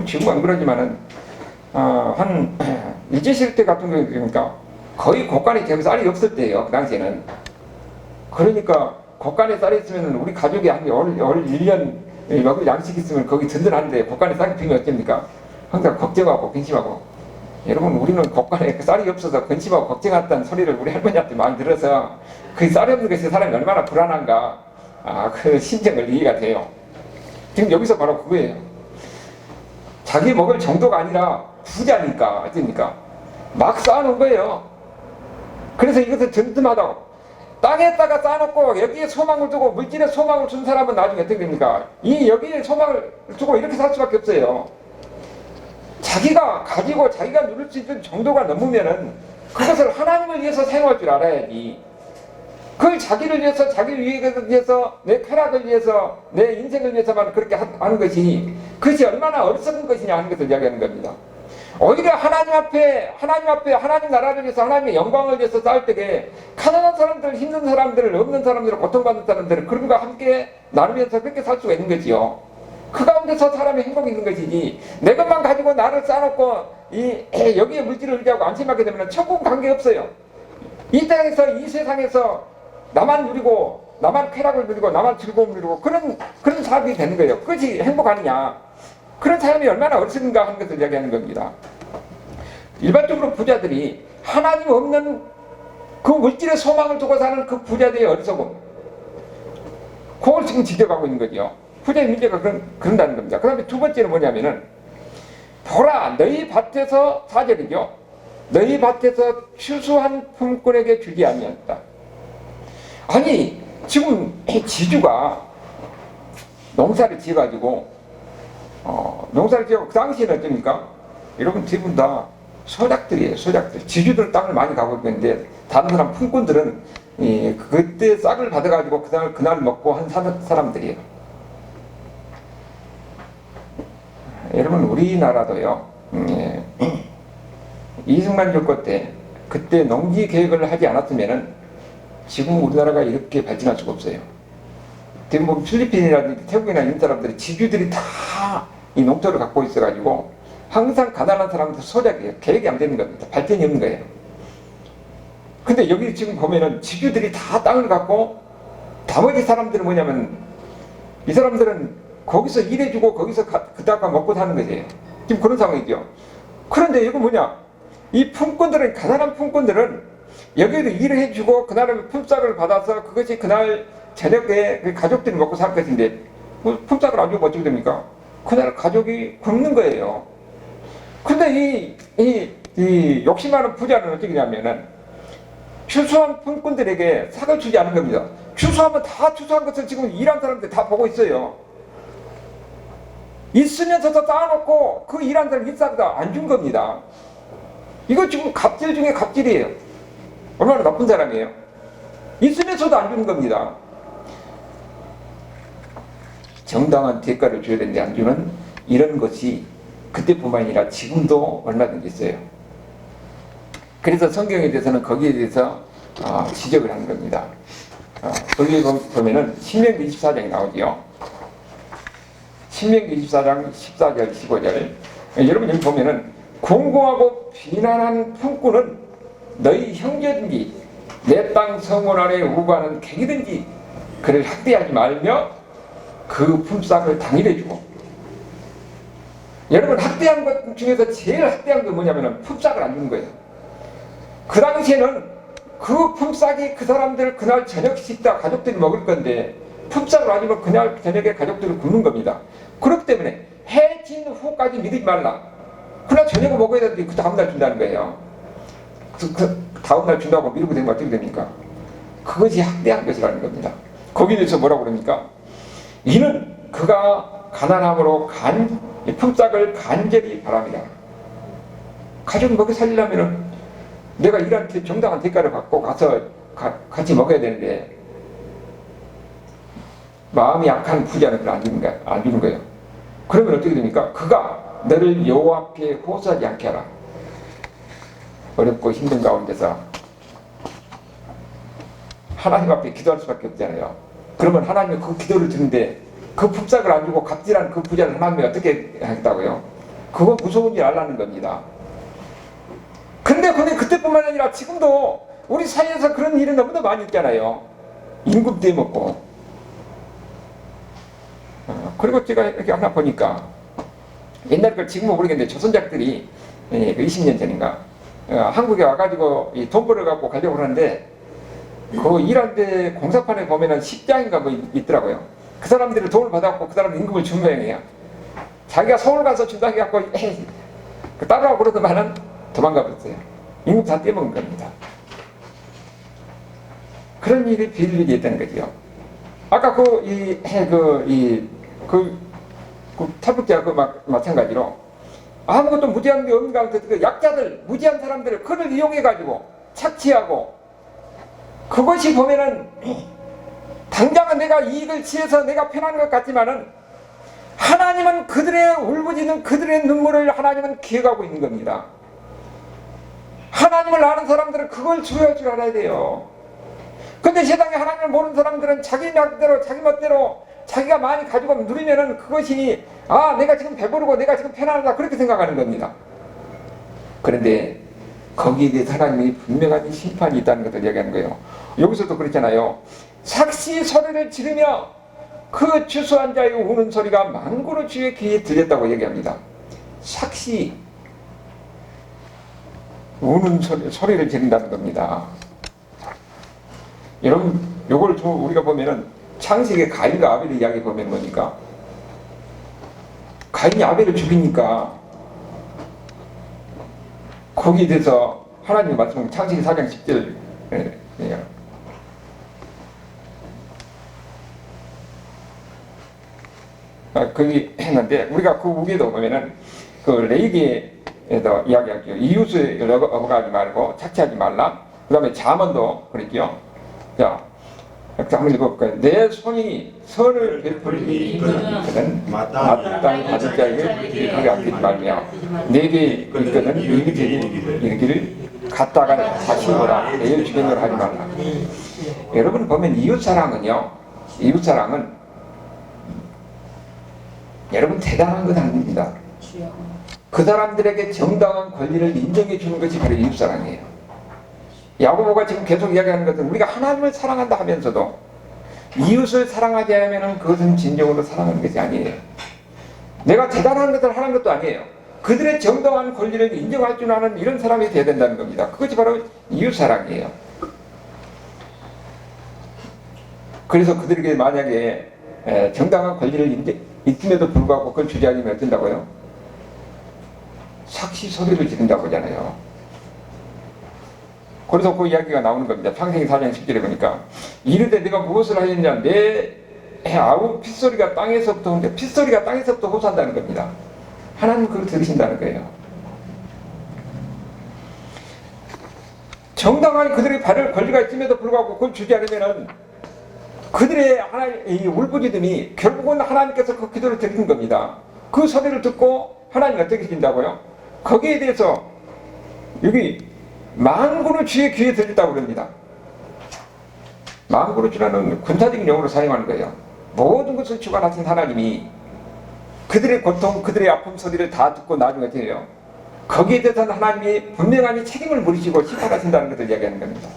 지금 안 그러지만은 한 일제시대 같은 거 그러니까 거의 곳간에 대고 쌀이 없을 때예요. 그 당시에는. 그러니까 곳간에 쌀이 있으면 우리 가족이 한 1년 먹을 양식 있으면 거기 든든한데 곳간에 쌀이 비면 어쩝니까? 항상 걱정하고 근심하고. 여러분, 우리는 곳간에 쌀이 없어서 근심하고 걱정했다는 소리를 우리 할머니한테 많이 들어서 그 쌀이 없는 것이 사람이 얼마나 불안한가, 그 심정을 이해가 돼요. 지금 여기서 바로 그거예요. 자기 먹을 정도가 아니라 부자니까 어쩌니까 막 쌓아놓은 거예요. 그래서 이것을 든든하다고 땅에다가 쌓아놓고 여기에 소망을 두고 물질에 소망을 준 사람은 나중에 어떻게 됩니까? 이 여기에 소망을 두고 이렇게 살 수밖에 없어요. 자기가 가지고 자기가 누릴 수 있는 정도가 넘으면은 그것을 하나님을 위해서 사용할 줄 알아야지. 그걸 자기를 위해서, 자기 유익을 위해서, 내 쾌락을 위해서, 내 인생을 위해서만 그렇게 하는 것이, 그것이 얼마나 어리석은 것이냐 하는 것을 이야기하는 겁니다. 오히려 하나님 앞에 하나님 나라를 위해서, 하나님의 영광을 위해서 싸울 때에 가난한 사람들, 힘든 사람들, 없는 사람들, 고통받는 사람들, 그런과 함께 나누면서 그렇게 살 수가 있는 거지요. 그 가운데서 사람의 행복이 있는 것이지, 내 것만 가지고 나를 쌓아놓고 여기에 물질을 의지하고 안심하게 되면 천국은 관계없어요. 이 땅에서, 이 세상에서 나만 누리고, 나만 쾌락을 누리고, 나만 즐거움을 누리고, 그런 삶이 되는 거예요. 그것이 행복 아니냐. 그런 삶이 얼마나 어리석은가 하는 것을 이야기하는 겁니다. 일반적으로 부자들이 하나님 없는 그 물질의 소망을 두고 사는 그 부자들의 어리석음, 그걸 지금 지적하고 있는 거죠. 부자의 문제가 그런다는 겁니다. 그 다음에 두 번째는 뭐냐면은, 보라, 너희 밭에서, 4절이죠. 너희 밭에서 추수한 품꾼에게 주지 아니었다. 아니, 지금 지주가 농사를 지어가지고, 농사를 지어고 그 당시에는 어떻습니까? 여러분, 대부분 다 소작들이에요, 소작들. 지주들 땅을 많이 가고 있는데, 다른 사람 품꾼들은, 그때 싹을 받아가지고 그날 먹고 한 사람들이에요. 여러분, 우리나라도요, 이승만 정권 때, 그때 농지 계획을 하지 않았으면은, 지금 우리나라가 이렇게 발전할 수가 없어요. 대부분 필리핀이라든지 태국이나 이런 사람들이 지주들이 다 이 농토를 갖고 있어가지고 항상 가난한 사람들 소작이에요. 계획이 안 되는 겁니다. 발전이 없는 거예요. 근데 여기 지금 보면은 지주들이 다 땅을 갖고 나머지 사람들은 뭐냐면 이 사람들은 거기서 일해주고 거기서 그다가 먹고 사는 거지. 지금 그런 상황이죠. 그런데 이거 뭐냐? 이 품꾼들은, 가난한 품꾼들은 여기에도 일을 해주고 그날은 품삯을 받아서 그것이 그날 저녁에 그 가족들이 먹고 살 것인데 품삯을 안 주면 어떻게 됩니까? 그날 가족이 굶는 거예요. 근데 이 욕심 많은 부자는 어떻게 하냐면은 추수한 품꾼들에게 삭을 주지 않은 겁니다. 추수하면 다 추수한 것을 지금 일한 사람들 다 보고 있어요. 있으면서도 쌓아놓고 그 일한 사람 일삭도 안 준 겁니다. 이거 지금 갑질 중에 갑질이에요. 얼마나 나쁜 사람이에요. 있으면서도 안 주는 겁니다. 정당한 대가를 줘야 되는데 안 주는 이런 것이 그때뿐만 아니라 지금도 얼마든지 있어요. 그래서 성경에 대해서는 거기에 대해서 지적을 하는 겁니다. 거기에 보면은 신명기 24장이 나오지요. 신명기 24장 14절 15절. 여러분 여기 보면은 공고하고 비난한 품꾼은 너희 형제든지 내 땅 성문 안에 우거하는 객이든지 그를 학대하지 말며 그 품삯을 당일해주고. 여러분, 학대한 것 중에서 제일 학대한 게 뭐냐면 품삯을 안 주는 거예요. 그 당시에는 그 품삯이 그 사람들 그날 저녁 식사 가족들이 먹을 건데 품삯을 안 주면 그날 저녁에 가족들을 굶는 겁니다. 그렇기 때문에 해 진 후까지 믿지 말라. 그날 저녁에 먹어야 되는데 그 다음날 준다는 거예요. 그 다음날 준다고 미루게 되면 어떻게 됩니까? 그것이 학대한 것이라는 겁니다. 거기에 대해서 뭐라고 그럽니까? 이는 그가 가난함으로 품삯을 간절히 바랍니다. 가족 먹여 살리려면 내가 일한 정당한 대가를 받고 가서 같이 먹어야 되는데 마음이 약한 부자는 그걸 안 주는 거예요. 그러면 어떻게 됩니까? 그가 너를 여호와 앞에 호소하지 않게 하라. 어렵고 힘든 가운데서 하나님 앞에 기도할 수밖에 없잖아요. 그러면 하나님이 그 기도를 듣는데 그 품삯을 안 주고 갑질한 그 부자를 하나님이 어떻게 하겠다고요? 그건 무서운 일 알라는 겁니다. 근데 그때뿐만 아니라 지금도 우리 사이에서 그런 일이 너무나 많이 있잖아요. 임금 떼먹고. 그리고 제가 이렇게 하나 보니까 옛날 걸 지금은 모르겠는데 조선작들이 20년 전인가 한국에 와가지고 돈 벌어갖고 가려고 하는데 그 일하는데 공사판에 보면은 식장인가 뭐 있더라고요. 그 사람들이 돈을 받아갖고 그 사람 임금을 준 모양이에요. 자기가 서울 가서 준다 해갖고 따라가고 그러더만은 도망가 버렸어요. 임금 다 떼먹은 겁니다. 그런 일이 비일일이 있다는 거죠. 아까 탈북자 마찬가지로 아무것도 무지한 게 없는 가운데 그 약자들, 무지한 사람들을 그를 이용해가지고 착취하고, 그것이 보면은 당장은 내가 이익을 취해서 내가 편한 것 같지만은 하나님은 그들의 울부짖는 그들의 눈물을 하나님은 기억하고 있는 겁니다. 하나님을 아는 사람들은 그걸 주의할 줄 알아야 돼요. 근데 세상에 하나님을 모르는 사람들은 자기 맘대로 자기 멋대로 자기가 많이 가지고 누리면은 그것이 내가 지금 배부르고 내가 지금 편안하다 그렇게 생각하는 겁니다. 그런데 거기에 대해 하나님이 분명한 심판이 있다는 것을 이야기하는 거예요. 여기서도 그렇잖아요. 삭시 소리를 지르며 그 추수한 자의 우는 소리가 만군의 주의 귀에 들렸다고 얘기합니다. 삭시 우는 소리를 지른다는 겁니다. 여러분, 요걸 우리가 보면은 창세기 가인과 아벨의 이야기 보면 뭡니까? 가인이 아벨을 죽이니까 거기에 대해서 하나님의 말씀은 창세기 4장 10절 거기 했는데, 우리가 그 위에도 보면은 그 레위기에도 이야기하죠. 이웃을 업어가지 말고 착취하지 말라. 그 다음에 잠언도 그랬죠. 자, 한번 읽어볼까요? 내 손이 선을 베풀기 이거는 마땅히 받을 자에게 그게 아끼지 말며 내게 있거든 이르기를 갖다가 다시 오라 내 주변으로 하지 말라. 여러분 보면 이웃사랑은요, 이웃사랑은 여러분 대단한 건 아닙니다. 그 사람들에게 정당한 권리를 인정해 주는 것이 바로 이웃사랑이에요. 야고보가 지금 계속 이야기하는 것은 우리가 하나님을 사랑한다 하면서도 이웃을 사랑하지 않으면 그것은 진정으로 사랑하는 것이 아니에요. 내가 대단한 것을 하는 것도 아니에요. 그들의 정당한 권리를 인정할 줄 아는 이런 사람이 되어야 된다는 겁니다. 그것이 바로 이웃사랑이에요. 그래서 그들에게 만약에 정당한 권리를 있음에도 불구하고 그걸 주지 않으면 어쩐다고요? 삭시 소리를 지른다고 하잖아요. 그래서 그 이야기가 나오는 겁니다. 창세기 4장 10절에 보니까 이르되 내가 무엇을 하였냐, 내 아우 핏소리가 땅에서부터 오는데, 핏소리가 땅에서부터 호소한다는 겁니다. 하나님 그걸 들으신다는 거예요. 정당한 그들의 발을 권리가 있음에도 불구하고 그걸 주지 않으면은 그들의 이 울부짖음이 결국은 하나님께서 그 기도를 들으신 겁니다. 그 소리를 듣고 하나님이 어떻게 하신다고요? 거기에 대해서 여기 만군의 주의 귀에 들렸다고 그럽니다. 만군의 주라는 군사적인 용어로 사용하는 거예요. 모든 것을 주관하신 하나님이 그들의 고통, 그들의 아픔 소리를 다 듣고 나중에 돼요. 거기에 대해서는 하나님이 분명하게 책임을 물으시고 심판하신다는 것을 이야기하는 겁니다.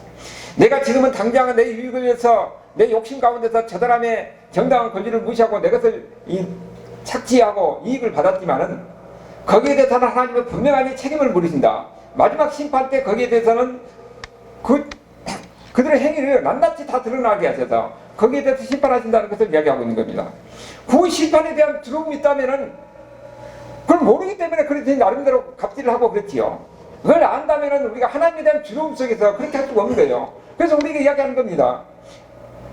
내가 지금은 당장 내 유익을 위해서 내 욕심 가운데서 저 사람의 정당한 권리를 무시하고 내 것을 착취하고 이익을 받았지만은 거기에 대해서는 하나님은 분명하게 책임을 물으신다. 마지막 심판 때 거기에 대해서는 그들의 행위를 낱낱이 다 드러나게 하셔서 거기에 대해서 심판하신다는 것을 이야기하고 있는 겁니다. 그 심판에 대한 두려움이 있다면은 그걸 모르기 때문에 그렇게 나름대로 갑질을 하고 그렇지요. 그걸 안다면은 우리가 하나님에 대한 두려움 속에서 그렇게 할 수가 없는 거예요. 그래서 우리가 이야기하는 겁니다.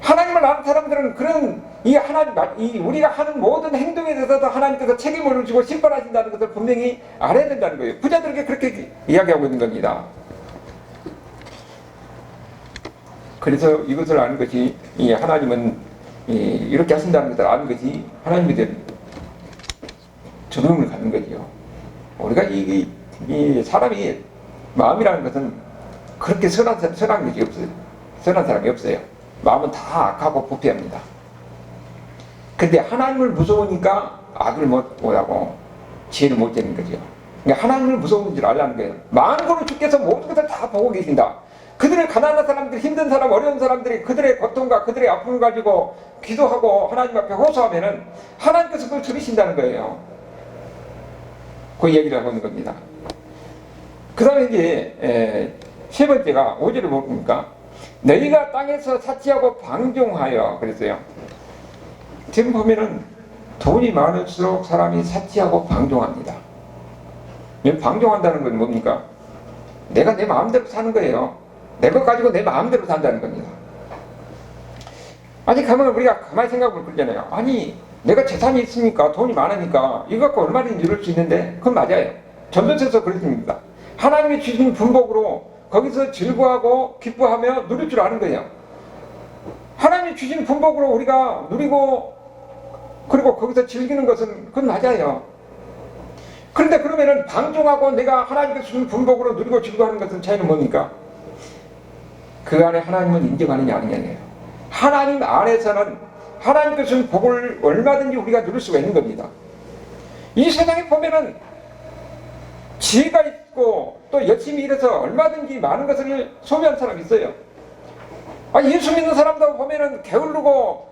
하나님을 아는 사람들은 그런 우리가 하는 모든 행동에 대해서도 하나님께서 책임을 지고 심판하신다는 것을 분명히 알아야 된다는 거예요. 부자들에게 그렇게 이야기하고 있는 겁니다. 그래서 이것을 아는 것이 하나님은 이렇게 하신다는 것을 아는 것이 하나님에 대한 두려움을 갖는 거죠. 우리가 이 사람이 마음이라는 것은 그렇게 선한 것이 없어요. 선한 사람이 없어요. 마음은 다 악하고 부패합니다. 근데 하나님을 무서우니까 악을 못하고 지혜를 못 되는 거죠. 그러니까 하나님을 무서운 줄 알라는 거예요. 만군의 주께서 모든 것을 다 보고 계신다. 그들의 가난한 사람들, 힘든 사람, 어려운 사람들이 그들의 고통과 그들의 아픔을 가지고 기도하고 하나님 앞에 호소하면은 하나님께서 그걸 들으신다는 거예요. 그 얘기를 하고 있는 겁니다. 그 다음에 이제 세 번째가 5절을 보니까 너희가 땅에서 사치하고 방종하여 그랬어요. 지금 보면은 돈이 많을수록 사람이 사치하고 방종합니다. 방종한다는 건 뭡니까? 내가 내 마음대로 사는 거예요. 내 것 가지고 내 마음대로 산다는 겁니다. 아니 가면 우리가 가만히 생각을 그러잖아요. 아니 내가 재산이 있으니까 돈이 많으니까 이거 갖고 얼마든지 누릴 수 있는데 그건 맞아요. 전도서에서 그랬습니다. 하나님이 주신 분복으로 거기서 즐거워하고 기뻐하며 누릴 줄 아는 거예요. 하나님이 주신 분복으로 우리가 누리고 그리고 거기서 즐기는 것은 그건 맞아요. 그런데 그러면은 방종하고 내가 하나님께서 주신 분복으로 누리고 즐거워하는 것은 차이는 뭡니까? 그 안에 하나님을 인정하느냐 아니냐예요. 하나님 안에서는 하나님께서 주신 복을 얼마든지 우리가 누릴 수가 있는 겁니다. 이 세상에 보면은 지혜가 있고 또 열심히 일해서 얼마든지 많은 것을 소유한 사람이 있어요. 예수 믿는 사람도 보면은 게으르고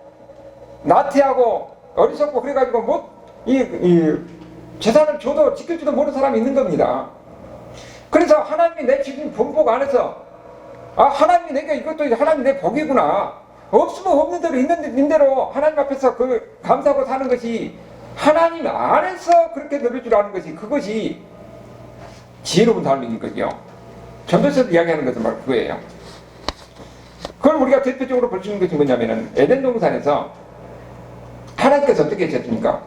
나태하고 어리석고 그래가지고 재산을 줘도 지킬지도 모르는 사람이 있는 겁니다. 그래서 하나님이 내 주신 분복 안에서 하나님이 내게 이것도 하나님 내 복이구나. 없으면 없는 대로 있는 대로 하나님 앞에서 그 감사하고 사는 것이 하나님 안에서 그렇게 누릴 줄 아는 것이 그것이 지혜로운 삶인 거죠. 전도서에서 이야기하는 것은 바로 그거예요. 그걸 우리가 대표적으로 볼 수 있는 것이 뭐냐면은 에덴 동산에서 하나님께서 어떻게 하셨습니까?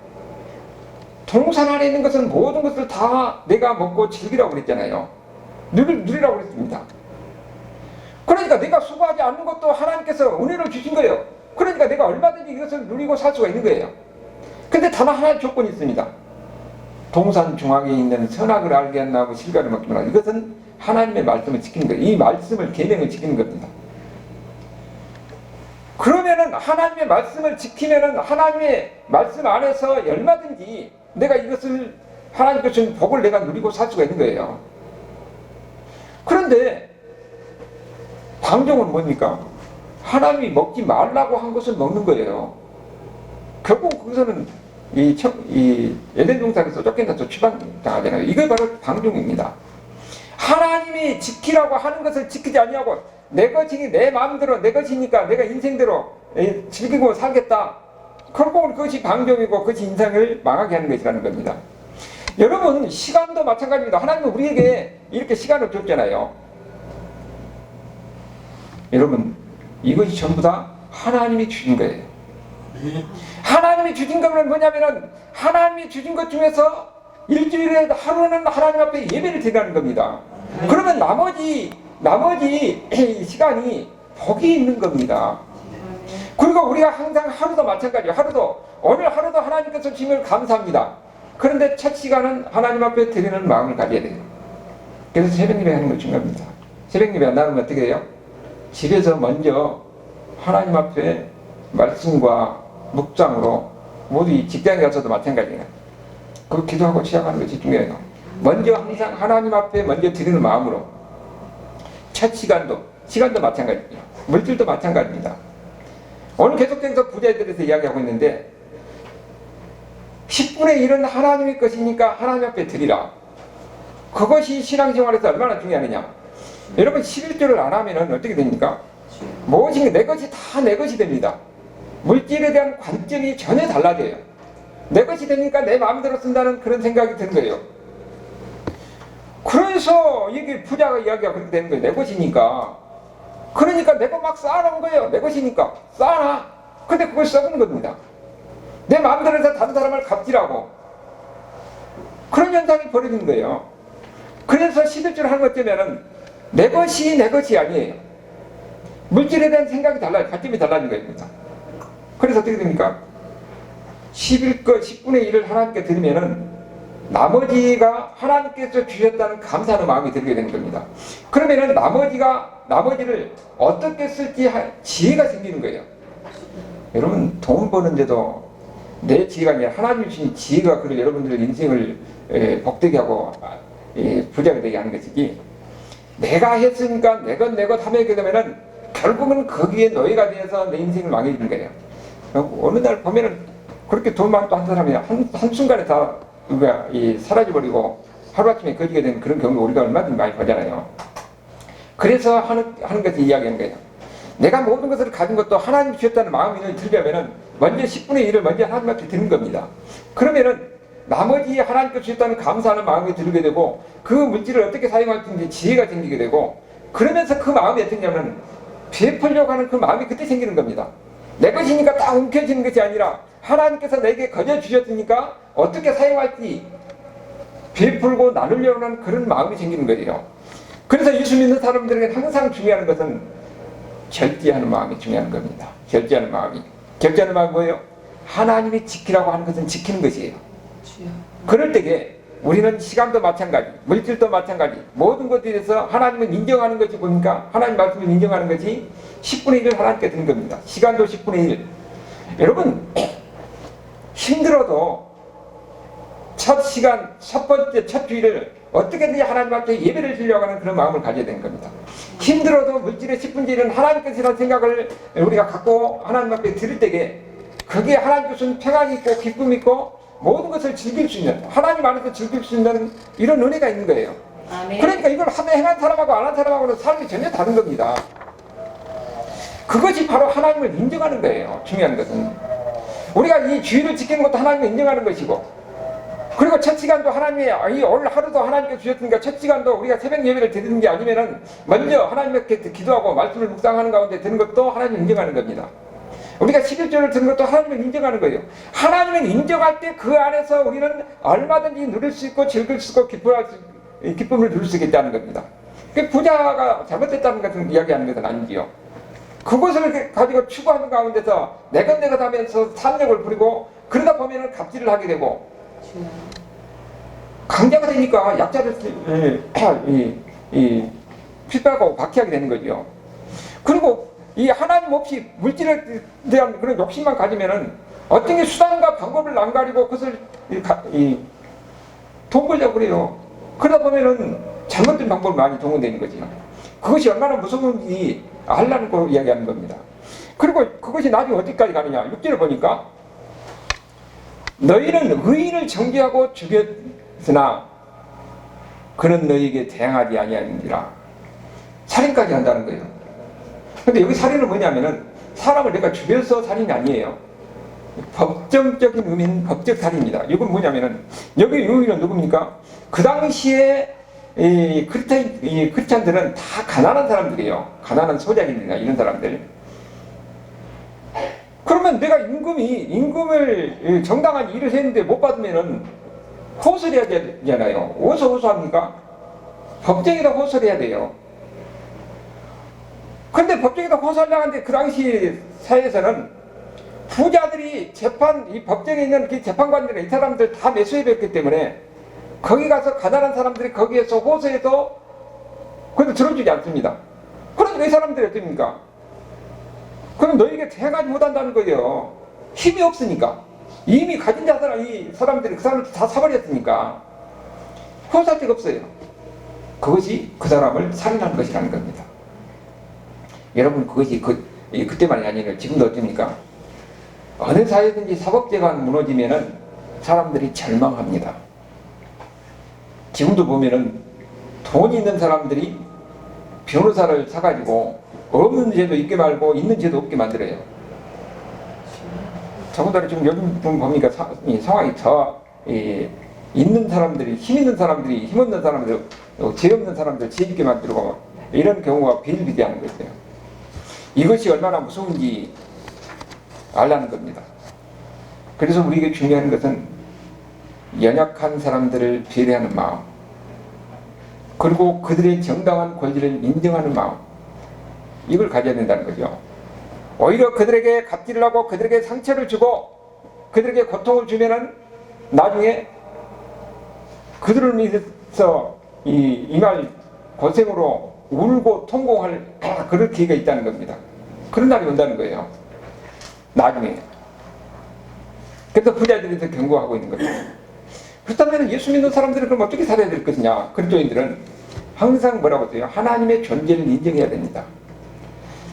동산 안에 있는 것은 모든 것을 다 내가 먹고 즐기라고 그랬잖아요. 누리라고 그랬습니다. 그러니까 내가 수고하지 않는 것도 하나님께서 은혜를 주신 거예요. 그러니까 내가 얼마든지 이것을 누리고 살 수가 있는 거예요. 근데 단 하나의 조건이 있습니다. 동산 중앙에 있는 선악을 알게 한 나무 실과를 먹지 마라. 이것은 하나님의 말씀을 지키는 거예요. 이 말씀을 계명을 지키는 겁니다. 그러면은 하나님의 말씀을 지키면은 하나님의 말씀 안에서 얼마든지 내가 이것을 하나님께서 준 복을 내가 누리고 살 수가 있는 거예요. 그런데 방종은 뭡니까? 하나님이 먹지 말라고 한 것을 먹는 거예요. 결국 거기서는 이 에덴 동산에서 쫓겨나서 추방당하잖아요. 이게 바로 방종입니다. 하나님이 지키라고 하는 것을 지키지 아니하고 내 것이니 내 마음대로 내 것이니까 내가 인생대로 즐기고 살겠다. 결국은 그것이 방종이고 그것이 인생을 망하게 하는 것이라는 겁니다. 여러분 시간도 마찬가지입니다. 하나님은 우리에게 이렇게 시간을 줬잖아요. 여러분 이것이 전부 다 하나님이 주신 거예요. 하나님이 주신 것은 뭐냐면은 하나님이 주신 것 중에서 일주일에 하루는 하나님 앞에 예배를 드리는 겁니다. 그러면 나머지 시간이 복이 있는 겁니다. 그리고 우리가 항상 하루도 마찬가지예요. 오늘 하루도 하나님께서 주신 걸 감사합니다. 그런데 첫 시간은 하나님 앞에 드리는 마음을 가져야 돼요. 그래서 새벽 예배 하는 거 중요합니다. 새벽 예배 안 나가면 어떻게 해요? 집에서 먼저 하나님 앞에 말씀과 묵상으로 모두 이 직장에 가서도 마찬가지예요. 그 기도하고 시작하는 것이 중요해요. 먼저 항상 하나님 앞에 먼저 드리는 마음으로 첫 시간도 마찬가지예요. 물질도 마찬가지입니다. 오늘 계속해서 부자에 대해서 이야기하고 있는데 10분의 1은 하나님의 것이니까 하나님 앞에 드리라. 그것이 신앙생활에서 얼마나 중요하느냐. 여러분 11조를 안 하면 어떻게 됩니까? 무엇인가 내 것이 다 내 것이 됩니다. 물질에 대한 관점이 전혀 달라져요. 내 것이 되니까 내 마음대로 쓴다는 그런 생각이 드는 거예요. 그래서 이게 부자가 이야기가 그렇게 되는 거예요. 내 것이니까. 그러니까 내가 막 쌓아놓은 거예요. 내 것이니까 쌓아놔. 근데 그걸 썩은 겁니다. 내 마음대로 해서 다른 사람을 갑질하고 그런 현상이 벌어지는 거예요. 그래서 11조를 하는 것 때문에는 내 것이 아니에요. 물질에 대한 생각이 달라요. 관점이 달라진 겁니다. 그래서 어떻게 됩니까? 10분의 1을 하나님께 드리면은 나머지가 하나님께서 주셨다는 감사하는 마음이 들게 되는 겁니다. 그러면은 나머지를 어떻게 쓸지 지혜가 생기는 거예요. 여러분 돈 버는데도 내 지혜가 아니라 하나님이 주신 지혜가 그걸 여러분들의 인생을 복되게 하고 부자가 되게 하는 것이지, 내가 했으니까 내 것 하게 되면은 결국은 거기에 노예가 되어서 내 인생을 망해지는 거예요. 어느 날 보면은 그렇게 돈 많고 한 사람이 한순간에 다 사라져버리고 하루아침에 거지게 되는 그런 경우 우리가 얼마든지 많이 보잖아요. 그래서 하는 것을 이야기하는 거예요. 내가 모든 것을 가진 것도 하나님이 주셨다는 마음이 들려면은 먼저 10분의 1을 먼저 하나님한테 드는 겁니다. 그러면은 나머지 하나님께 주셨다는 감사하는 마음이 들게 되고 그 물질을 어떻게 사용할 수 있는지 지혜가 생기게 되고 그러면서 그 마음이 어떻게 냐면 베풀려고 하는 그 마음이 그때 생기는 겁니다. 내 것이니까 딱 움켜쥐는 것이 아니라 하나님께서 내게 거저 주셨으니까 어떻게 사용할지 베풀고 나누려고 하는 그런 마음이 생기는 거예요. 그래서 예수 믿는 사람들에게 항상 중요한 것은 절제하는 마음이 중요한 겁니다. 절제하는 마음이. 절제하는 마음이 뭐예요? 하나님이 지키라고 하는 것은 지키는 것이에요. 그럴 때에 우리는 시간도 마찬가지, 물질도 마찬가지, 모든 것에 대해서 하나님은 인정하는 것이 보니까 하나님 말씀을 인정하는 것이 10분의 1을 하나님께 드는 겁니다. 시간도 10분의 1. 여러분 힘들어도 첫 시간, 첫 번째, 첫 주일을 어떻게든지 하나님 앞에 예배를 드리려고 하는 그런 마음을 가져야 되는 겁니다. 힘들어도 물질의 10분의 1은 하나님께서라는 생각을 우리가 갖고 하나님 앞에 드릴 때에 거기에 하나님 주신 평안이 있고 기쁨이 있고 모든 것을 즐길 수 있는, 하나님 안에서 즐길 수 있는 이런 은혜가 있는 거예요. 아멘. 그러니까 이걸 행한 사람하고 안 한 사람하고는 삶이 전혀 다른 겁니다. 그것이 바로 하나님을 인정하는 거예요. 중요한 것은 우리가 이 주의를 지키는 것도 하나님을 인정하는 것이고, 그리고 첫 시간도 하나님의, 오늘 하루도 하나님께 주셨으니까 첫 시간도 우리가 새벽 예배를 드리는 게 아니면은 먼저 하나님께 기도하고 말씀을 묵상하는 가운데 드는 것도 하나님을 인정하는 겁니다. 우리가 11조를 드는 것도 하나님을 인정하는 거예요. 하나님을 인정할 때 그 안에서 우리는 얼마든지 누릴 수 있고 즐길 수 있고 기쁨을 누릴 수 있겠다는 겁니다. 부자가 잘못됐다는 것은 이야기하는 것은 아니지요. 그것을 가지고 추구하는 가운데서 내것내것 하면서 탐욕을 부리고 그러다 보면은 갑질을 하게 되고 강자가 되니까 약자를 핍박하고 박해하게 되는 거죠. 그리고 이 하나님 없이 물질에 대한 그런 욕심만 가지면은 어떤 게 수단과 방법을 안 가리고 그것을 돈 벌려고 그래요. 그러다 보면은 잘못된 방법을 많이 동원되는 거지. 그것이 얼마나 무서운지 알라는 거 이야기하는 겁니다. 그리고 그것이 나중에 어디까지 가느냐. 6절을 보니까 너희는 의인을 정죄하고 죽였으나 그는 너희에게 대항하지 아니하는지라. 살인까지 한다는 거예요. 근데 여기 살인은 뭐냐면은 사람을 내가 죽여서 살인이 아니에요. 법정적인 의미는 법적 살인입니다. 이건 뭐냐면은 여기 유인은 누굽니까? 그 당시에 이 크리스찬들은 다 가난한 사람들이에요. 가난한 소작인이나 이런 사람들. 그러면 내가 임금을 정당한 일을 했는데 못 받으면은 호소를 해야 되잖아요. 어디서 호소합니까? 법정에다 호소를 해야 돼요. 근데 법정에다 호소하려고 하는데 그 당시 사회에서는 부자들이 이 법정에 있는 그 재판관들이나 이 사람들 다 매수해봤기 때문에 거기 가서 가난한 사람들이 거기에서 호소해도 그래도 들어주지 않습니다. 그러니까 이 사람들이 어떻습니까? 그럼 너에게 대항하지 못한다는 거예요. 힘이 없으니까. 이미 가진 이 사람들이 그 사람들 다 사버렸으니까 호소할 데가 없어요. 그것이 그 사람을 살인하는 것이라는 겁니다. 여러분 그것이 그때만이 아니라 지금도 어떻습니까? 어느 사회든지 사법제가 무너지면은 사람들이 절망합니다. 지금도 보면은 돈이 있는 사람들이 변호사를 사가지고 없는 죄도 있게 말고 있는 죄도 없게 만들어요. 더군다나 지금 요즘 보니까 상황이 더 있는 사람들이 힘 있는 사람들이 힘 없는 사람들, 죄 없는 사람들 죄 있게 만들고 이런 경우가 비일비재하는 거예요. 이것이 얼마나 무서운지 알라는 겁니다. 그래서 우리에게 중요한 것은 연약한 사람들을 배려하는 마음, 그리고 그들의 정당한 권리를 인정하는 마음, 이걸 가져야 된다는 거죠. 오히려 그들에게 갑질을 하고 그들에게 상처를 주고 그들에게 고통을 주면은 나중에 그들을 위해서 이말 고생으로 울고 통곡할 그럴 기회가 있다는 겁니다. 그런 날이 온다는 거예요. 나중에. 그래서 부자들이 더 경고하고 있는 거죠. 그렇다면 예수 믿는 사람들은 그럼 어떻게 살아야 될 것이냐? 그리스도인들은 항상 뭐라고 해요? 하나님의 존재를 인정해야 됩니다.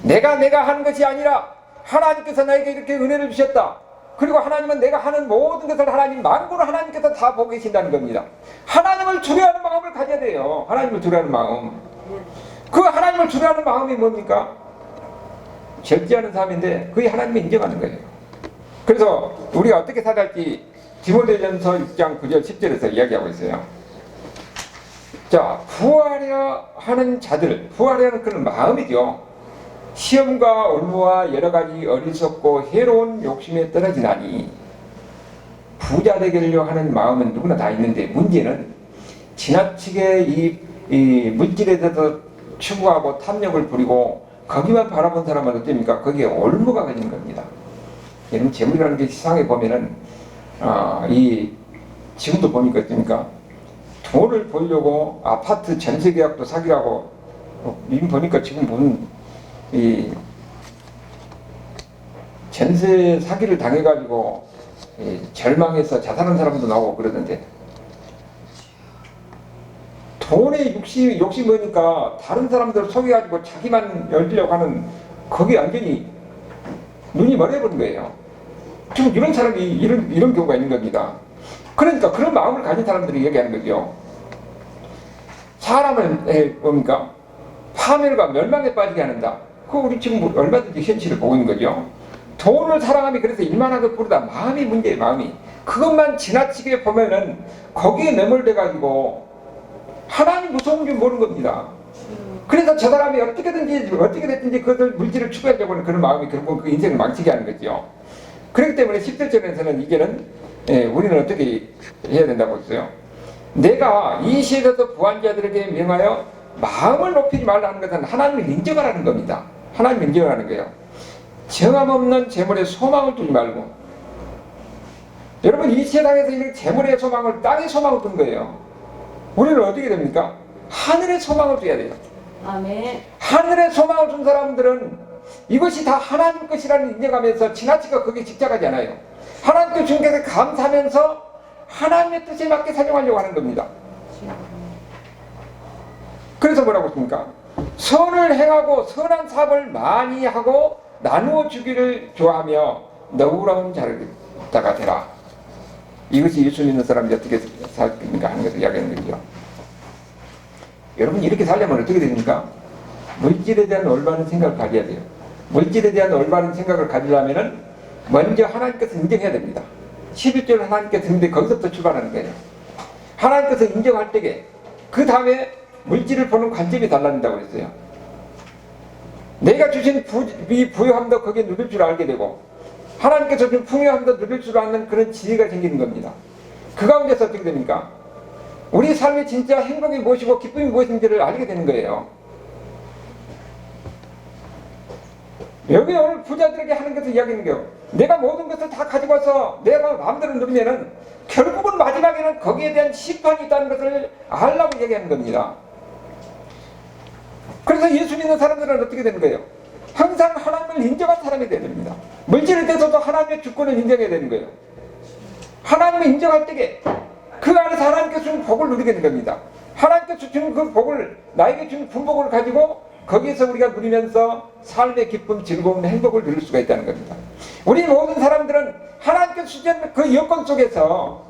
내가 하는 것이 아니라 하나님께서 나에게 이렇게 은혜를 주셨다. 그리고 하나님은 내가 하는 모든 것을 하나님 만군을 하나님께서 다 보고 계신다는 겁니다. 하나님을 두려워하는 마음을 가져야 돼요. 하나님을 두려워하는 마음. 그 하나님을 두려워하는 마음이 뭡니까? 절제하는 삶인데 그게 하나님이 인정하는 거예요. 그래서 우리가 어떻게 살아야 할지 디모데전서 6장 9절 10절에서 이야기하고 있어요. 자, 부하려 하는 자들, 부하려 하는 그런 마음이죠. 시험과 올무와 여러 가지 어리석고 해로운 욕심에 떨어지나니, 부자 되려고 하는 마음은 누구나 다 있는데 문제는 지나치게 이 물질에 대해서 추구하고 탐욕을 부리고 거기만 바라본 사람은 어떻습니까? 거기에 올무가 걸리는 겁니다. 여러분, 재물이라는 게 세상에 보면은 지금도 보니까 어떻습니까? 돈을 벌려고 아파트 전세 계약도 사기라고, 이미 보니까 지금 무슨 이 전세 사기를 당해가지고 절망해서 자살한 사람도 나오고 그러던데, 돈에 욕심 뭐니까 다른 사람들 속여가지고 자기만 열리려고 하는, 거기에 완전히 눈이 멀어버린 거예요. 지금 이런 사람이 이런 경우가 있는 겁니다. 그러니까 그런 마음을 가진 사람들이 얘기하는 거죠. 사람을 뭡니까? 파멸과 멸망에 빠지게 하는다. 그거 우리 지금 얼마든지 현실을 보고 있는 거죠. 돈을 사랑하면 그래서 일만하게 부르다. 마음이 문제예요, 마음이. 그것만 지나치게 보면은 거기에 매몰돼가지고 하나님 무서운 줄 모르는 겁니다. 그래서 저 사람이 어떻게 됐든지 그것을 물질을 추구하려고 하는 그런 마음이 결국 그 인생을 망치게 하는 거죠. 그렇기 때문에 10절에서는 이제는 우리는 어떻게 해야 된다고 했어요? 내가 이 시에서 부한 자들에게 명하여 마음을 높이지 말라는 것은 하나님을 인정하라는 겁니다. 하나님을 인정하라는 거예요. 정함 없는 재물에 소망을 두지 말고. 여러분, 이 세상에서 이 재물의 소망을, 땅의 소망을 둔 거예요. 우리는 어떻게 됩니까? 하늘의 소망을 둬야 돼요. 아멘. 하늘의 소망을 둔 사람들은 이것이 다 하나님 것이라는 인정하면서 지나치게 거기에 집착하지 않아요. 하나님께 준 것에 감사하면서 하나님의 뜻에 맞게 사용하려고 하는 겁니다. 그래서 뭐라고 했습니까? 선을 행하고 선한 사업을 많이 하고 나누어 주기를 좋아하며 너그러운 자가 되라. 이것이 예수 믿는 사람이 어떻게 살까 하는 것을 이야기하는 거죠. 여러분, 이렇게 살려면 어떻게 됩니까? 물질에 대한 올바른 생각을 가져야 돼요. 물질에 대한 올바른 생각을 가지려면 먼저 하나님께서 인정해야 됩니다. 11절 하나님께서 인데 거기서부터 출발하는 거예요. 하나님께서 인정할 때에 그 다음에 물질을 보는 관점이 달라진다고 했어요. 내가 주신 부유함도 거기에 누릴 줄 알게 되고 하나님께서 준 풍요함도 누릴 줄 아는 그런 지혜가 생기는 겁니다. 그 가운데서 어떻게 됩니까? 우리 삶의 진짜 행복이 무엇이고 기쁨이 무엇인지를 알게 되는 거예요. 여기 오늘 부자들에게 하는 것을 이야기하는 거예요. 내가 모든 것을 다 가지고 와서 내가 마음대로 누리면은 결국은 마지막에는 거기에 대한 심판이 있다는 것을 알라고 얘기하는 겁니다. 그래서 예수 믿는 사람들은 어떻게 되는 거예요? 항상 하나님을 인정한 사람이 되야 됩니다. 물질에 대해서도 하나님의 주권을 인정해야 되는 거예요. 하나님을 인정할 때에 그 안에서 하나님께서 준 복을 누리게 되는 겁니다. 하나님께서 준 그 복을, 나에게 준 분복을 가지고 거기에서 우리가 누리면서 삶의 기쁨, 즐거움, 행복을 누릴 수가 있다는 겁니다. 우리 모든 사람들은 하나님께서 주신 그 여건 속에서,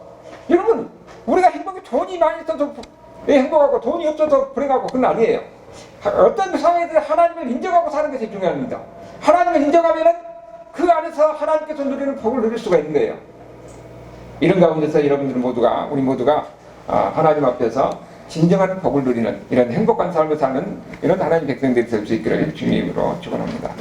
여러분, 우리가 행복이 돈이 많이 있어서 행복하고 돈이 없어서 불행하고 그건 아니에요. 어떤 상황에서 하나님을 인정하고 사는 것이 중요합니다. 하나님을 인정하면은 그 안에서 하나님께서 누리는 복을 누릴 수가 있는 거예요. 이런 가운데서 여러분들 모두가, 우리 모두가 하나님 앞에서 진정한 복을 누리는 이런 행복한 삶을 사는 이런 하나님 백성들이 될 수 있기를 주님으로 축원합니다.